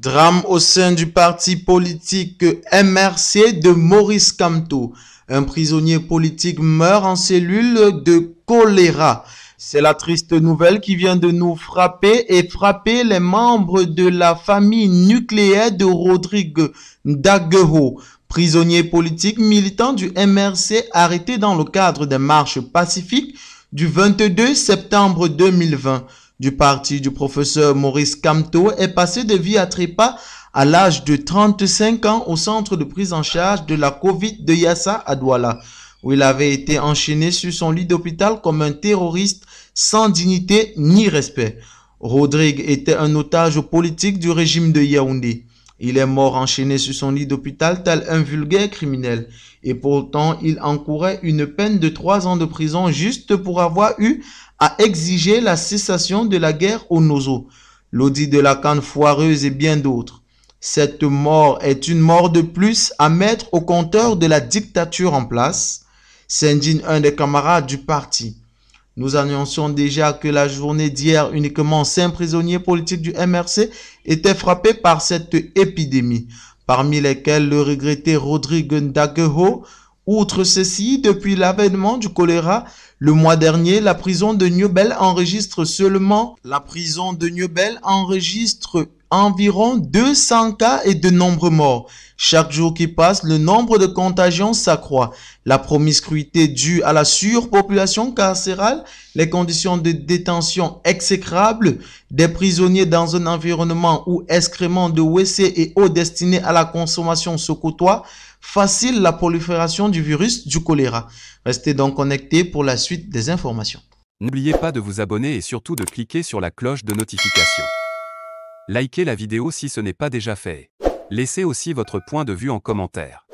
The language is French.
Drame au sein du parti politique MRC de Maurice Kamto. Un prisonnier politique meurt en cellule de choléra. C'est la triste nouvelle qui vient de nous frapper et frapper les membres de la famille nucléaire de Rodrigue Ndagueho, prisonnier politique militant du MRC arrêté dans le cadre des marches pacifiques du 22 septembre 2020. Du parti du professeur Maurice Kamto est passé de vie à trépas à l'âge de 35 ans au centre de prise en charge de la Covid de Yassa à Douala, où il avait été enchaîné sur son lit d'hôpital comme un terroriste sans dignité ni respect. Rodrigue était un otage politique du régime de Yaoundé. Il est mort enchaîné sur son lit d'hôpital tel un vulgaire criminel. Et pourtant, il encourait une peine de 3 ans de prison juste pour avoir eu à exiger la cessation de la guerre au Nozo, l'audit de la canne foireuse et bien d'autres. Cette mort est une mort de plus à mettre au compteur de la dictature en place, s'indigne un des camarades du parti. Nous annoncions déjà que la journée d'hier, uniquement 5 prisonniers politiques du MRC étaient frappés par cette épidémie, parmi lesquels le regretté Rodrigue Ndagueho. Outre ceci, depuis l'avènement du choléra, le mois dernier, la prison de Niobel enregistre environ 200 cas et de nombreux morts. Chaque jour qui passe, le nombre de contagions s'accroît. La promiscuité due à la surpopulation carcérale, les conditions de détention exécrables, des prisonniers dans un environnement où excréments de WC et eau destinée à la consommation se côtoient, facilite la prolifération du virus du choléra. Restez donc connectés pour la suite des informations. N'oubliez pas de vous abonner et surtout de cliquer sur la cloche de notification. Likez la vidéo si ce n'est pas déjà fait. Laissez aussi votre point de vue en commentaire.